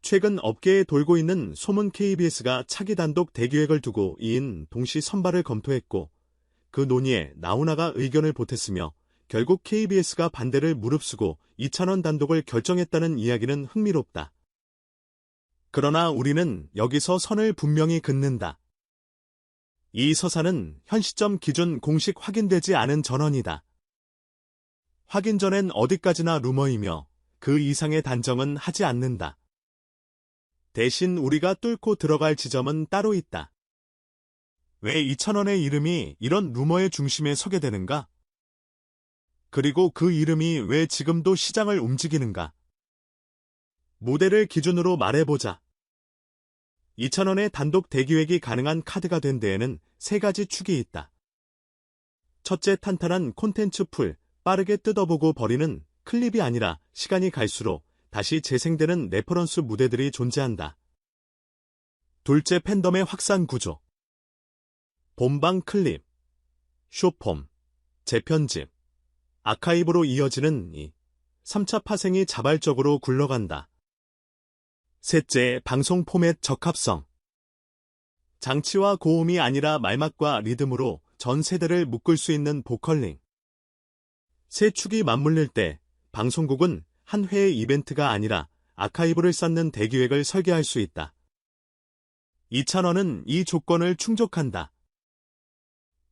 최근 업계에 돌고 있는 소문 KBS가 차기 단독 대기획을 두고 2인 동시 선발을 검토했고 그 논의에 나훈아가 의견을 보탰으며 결국 KBS가 반대를 무릅쓰고 이찬원 단독을 결정했다는 이야기는 흥미롭다. 그러나 우리는 여기서 선을 분명히 긋는다. 이 서사는 현 시점 기준 공식 확인되지 않은 전언이다. 확인 전엔 어디까지나 루머이며 그 이상의 단정은 하지 않는다. 대신 우리가 뚫고 들어갈 지점은 따로 있다. 왜 이찬원의 이름이 이런 루머의 중심에 서게 되는가? 그리고 그 이름이 왜 지금도 시장을 움직이는가? 무대를 기준으로 말해보자. 이찬원의 단독 대기획이 가능한 카드가 된 데에는 세 가지 축이 있다. 첫째, 탄탄한 콘텐츠 풀, 빠르게 뜯어보고 버리는 클립이 아니라 시간이 갈수록 다시 재생되는 레퍼런스 무대들이 존재한다. 둘째, 팬덤의 확산 구조. 본방 클립, 쇼폼, 재편집, 아카이브로 이어지는 이 3차 파생이 자발적으로 굴러간다. 셋째, 방송 포맷 적합성. 장치와 고음이 아니라 말맛과 리듬으로 전 세대를 묶을 수 있는 보컬링. 세 축이 맞물릴 때 방송국은 한 회의 이벤트가 아니라 아카이브를 쌓는 대기획을 설계할 수 있다. 이찬원은 이 조건을 충족한다.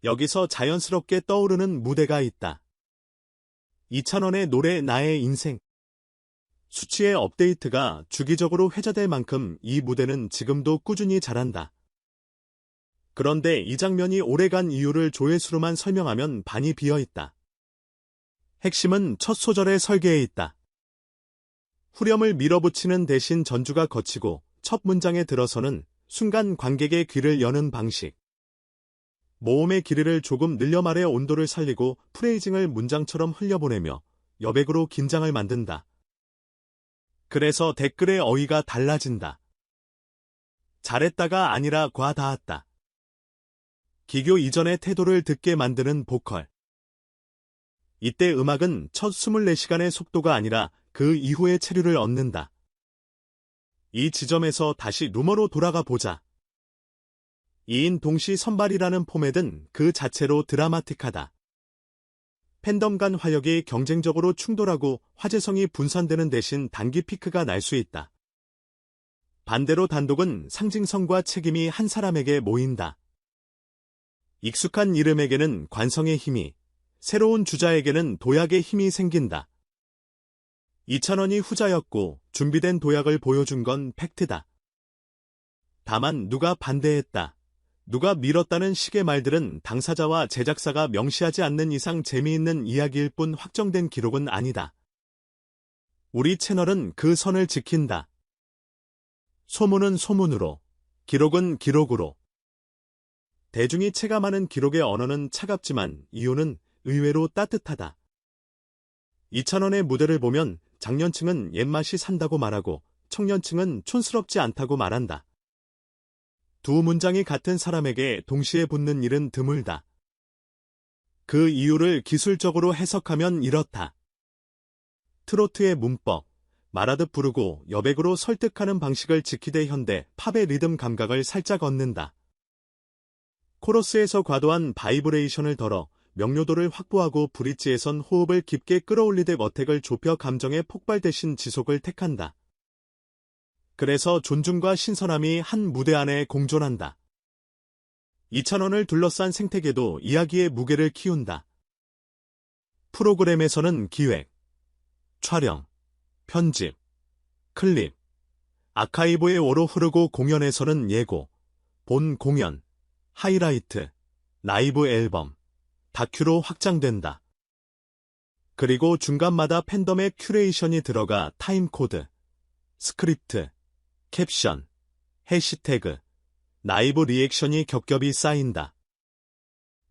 여기서 자연스럽게 떠오르는 무대가 있다. 이찬원의 노래 나의 인생. 수치의 업데이트가 주기적으로 회자될 만큼 이 무대는 지금도 꾸준히 자란다. 그런데 이 장면이 오래간 이유를 조회수로만 설명하면 반이 비어있다. 핵심은 첫 소절의 설계에 있다. 후렴을 밀어붙이는 대신 전주가 거치고 첫 문장에 들어서는 순간 관객의 귀를 여는 방식. 모음의 길이를 조금 늘려 말의 온도를 살리고 프레이징을 문장처럼 흘려보내며 여백으로 긴장을 만든다. 그래서 댓글의 어휘가 달라진다. 잘했다가 아니라 과다했다. 기교 이전의 태도를 듣게 만드는 보컬. 이때 음악은 첫 24시간의 속도가 아니라 그 이후의 체류를 얻는다. 이 지점에서 다시 루머로 돌아가 보자. 2인 동시 선발이라는 포맷은 그 자체로 드라마틱하다. 팬덤 간 화력이 경쟁적으로 충돌하고 화제성이 분산되는 대신 단기 피크가 날 수 있다. 반대로 단독은 상징성과 책임이 한 사람에게 모인다. 익숙한 이름에게는 관성의 힘이, 새로운 주자에게는 도약의 힘이 생긴다. 이찬원이 후자였고 준비된 도약을 보여준 건 팩트다. 다만 누가 반대했다, 누가 밀었다는 식의 말들은 당사자와 제작사가 명시하지 않는 이상 재미있는 이야기일 뿐 확정된 기록은 아니다. 우리 채널은 그 선을 지킨다. 소문은 소문으로, 기록은 기록으로. 대중이 체감하는 기록의 언어는 차갑지만 이유는 의외로 따뜻하다. 이찬원의 무대를 보면 장년층은 옛맛이 산다고 말하고 청년층은 촌스럽지 않다고 말한다. 두 문장이 같은 사람에게 동시에 붙는 일은 드물다. 그 이유를 기술적으로 해석하면 이렇다. 트로트의 문법, 말하듯 부르고 여백으로 설득하는 방식을 지키되 현대 팝의 리듬 감각을 살짝 얻는다. 코러스에서 과도한 바이브레이션을 덜어 명료도를 확보하고 브릿지에선 호흡을 깊게 끌어올리되 어택을 좁혀 감정의 폭발 대신 지속을 택한다. 그래서 존중과 신선함이 한 무대 안에 공존한다. 이찬원을 둘러싼 생태계도 이야기의 무게를 키운다. 프로그램에서는 기획, 촬영, 편집, 클립, 아카이브의 오로 흐르고 공연에서는 예고, 본 공연, 하이라이트, 라이브 앨범, 다큐로 확장된다. 그리고 중간마다 팬덤의 큐레이션이 들어가 타임코드, 스크립트, 캡션, 해시태그, 라이브 리액션이 겹겹이 쌓인다.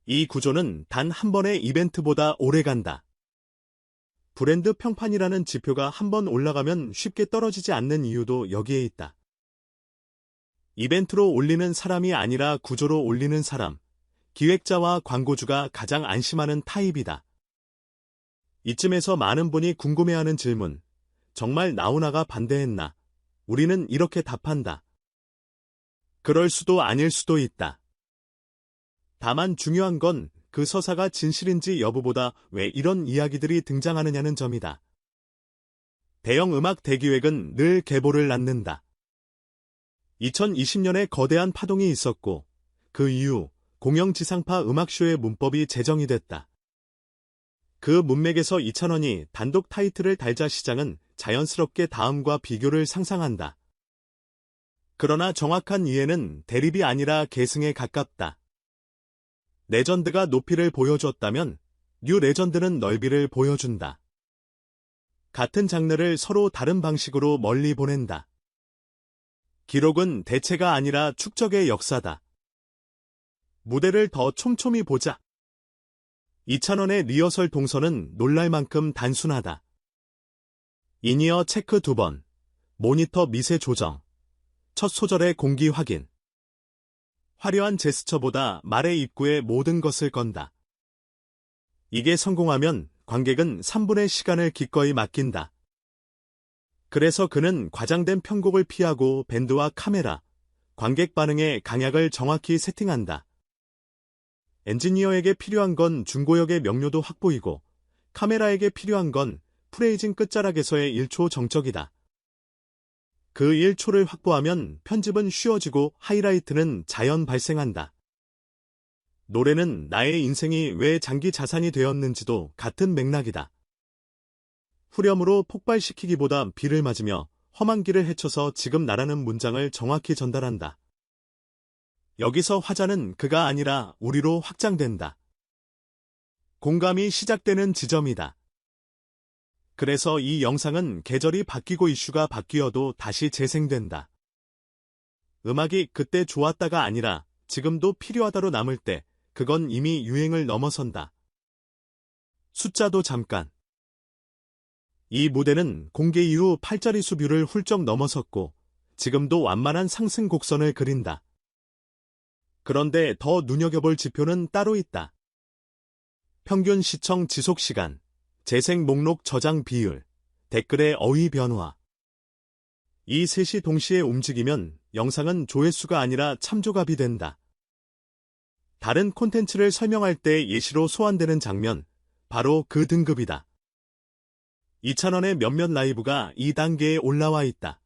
이 구조는 단 한 번의 이벤트보다 오래간다. 브랜드 평판이라는 지표가 한 번 올라가면 쉽게 떨어지지 않는 이유도 여기에 있다. 이벤트로 올리는 사람이 아니라 구조로 올리는 사람, 기획자와 광고주가 가장 안심하는 타입이다. 이쯤에서 많은 분이 궁금해하는 질문, 정말 나훈아가 반대했나? 우리는 이렇게 답한다. 그럴 수도 아닐 수도 있다. 다만 중요한 건 그 서사가 진실인지 여부보다 왜 이런 이야기들이 등장하느냐는 점이다. 대형 음악 대기획은 늘 계보를 낳는다. 2020년에 거대한 파동이 있었고 그 이후 공영지상파 음악쇼의 문법이 제정이 됐다. 그 문맥에서 이찬원이 단독 타이틀을 달자 시장은 자연스럽게 다음과 비교를 상상한다. 그러나 정확한 이해는 대립이 아니라 계승에 가깝다. 레전드가 높이를 보여줬다면 뉴 레전드는 넓이를 보여준다. 같은 장르를 서로 다른 방식으로 멀리 보낸다. 기록은 대체가 아니라 축적의 역사다. 무대를 더 촘촘히 보자. 이찬원의 리허설 동선은 놀랄 만큼 단순하다. 인이어 체크 2번, 모니터 미세 조정, 첫 소절의 공기 확인. 화려한 제스처보다 말의 입구에 모든 것을 건다. 이게 성공하면 관객은 3분의 시간을 기꺼이 맡긴다. 그래서 그는 과장된 편곡을 피하고 밴드와 카메라, 관객 반응의 강약을 정확히 세팅한다. 엔지니어에게 필요한 건 중고역의 명료도 확보이고 카메라에게 필요한 건 프레이징 끝자락에서의 1초 정적이다. 그 1초를 확보하면 편집은 쉬워지고 하이라이트는 자연 발생한다. 노래는 나의 인생이 왜 장기 자산이 되었는지도 같은 맥락이다. 후렴으로 폭발시키기보다 비를 맞으며 험한 길을 헤쳐서 지금 나라는 문장을 정확히 전달한다. 여기서 화자는 그가 아니라 우리로 확장된다. 공감이 시작되는 지점이다. 그래서 이 영상은 계절이 바뀌고 이슈가 바뀌어도 다시 재생된다. 음악이 그때 좋았다가 아니라 지금도 필요하다로 남을 때 그건 이미 유행을 넘어선다. 숫자도 잠깐. 이 무대는 공개 이후 8자릿수 뷰를 훌쩍 넘어섰고 지금도 완만한 상승 곡선을 그린다. 그런데 더 눈여겨볼 지표는 따로 있다. 평균 시청 지속 시간, 재생 목록 저장 비율, 댓글의 어휘 변화. 이 셋이 동시에 움직이면 영상은 조회수가 아니라 참조갑이 된다. 다른 콘텐츠를 설명할 때 예시로 소환되는 장면, 바로 그 등급이다. 이찬원의 몇몇 라이브가 이 단계에 올라와 있다.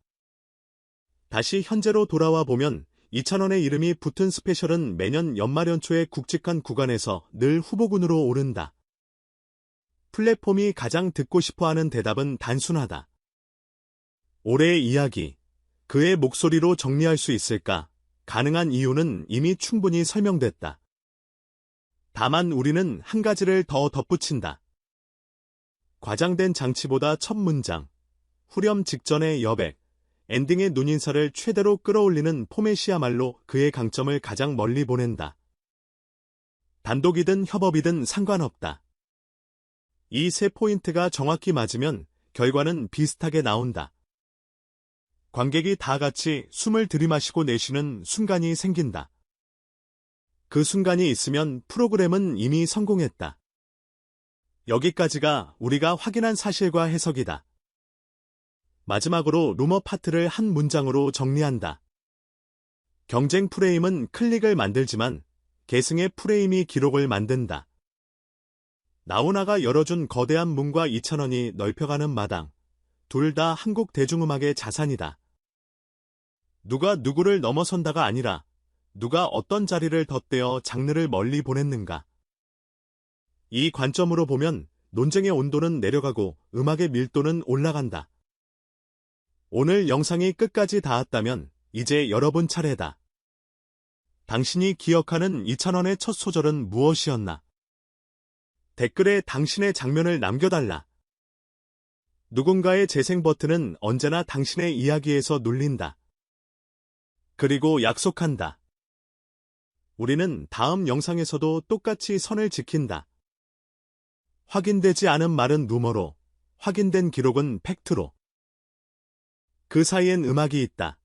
다시 현재로 돌아와 보면 이찬원의 이름이 붙은 스페셜은 매년 연말 연초에 굵직한 구간에서 늘 후보군으로 오른다. 플랫폼이 가장 듣고 싶어하는 대답은 단순하다. 올해의 이야기, 그의 목소리로 정리할 수 있을까? 가능한 이유는 이미 충분히 설명됐다. 다만 우리는 한 가지를 더 덧붙인다. 과장된 장치보다 첫 문장, 후렴 직전의 여백, 엔딩의 눈인사를 최대로 끌어올리는 포맷이야말로 그의 강점을 가장 멀리 보낸다. 단독이든 협업이든 상관없다. 이 세 포인트가 정확히 맞으면 결과는 비슷하게 나온다. 관객이 다 같이 숨을 들이마시고 내쉬는 순간이 생긴다. 그 순간이 있으면 프로그램은 이미 성공했다. 여기까지가 우리가 확인한 사실과 해석이다. 마지막으로 루머 파트를 한 문장으로 정리한다. 경쟁 프레임은 클릭을 만들지만 계승의 프레임이 기록을 만든다. 나훈아가 열어준 거대한 문과 이찬원이 넓혀가는 마당. 둘 다 한국 대중음악의 자산이다. 누가 누구를 넘어선다가 아니라 누가 어떤 자리를 덧대어 장르를 멀리 보냈는가. 이 관점으로 보면 논쟁의 온도는 내려가고 음악의 밀도는 올라간다. 오늘 영상이 끝까지 닿았다면 이제 여러분 차례다. 당신이 기억하는 이찬원의 첫 소절은 무엇이었나? 댓글에 당신의 장면을 남겨달라. 누군가의 재생 버튼은 언제나 당신의 이야기에서 눌린다. 그리고 약속한다. 우리는 다음 영상에서도 똑같이 선을 지킨다. 확인되지 않은 말은 루머로, 확인된 기록은 팩트로. 그 사이엔 음악이 있다.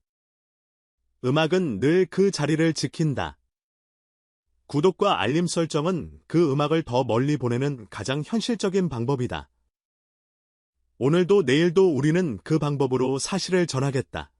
음악은 늘 그 자리를 지킨다. 구독과 알림 설정은 그 음악을 더 멀리 보내는 가장 현실적인 방법이다. 오늘도 내일도 우리는 그 방법으로 사실을 전하겠다.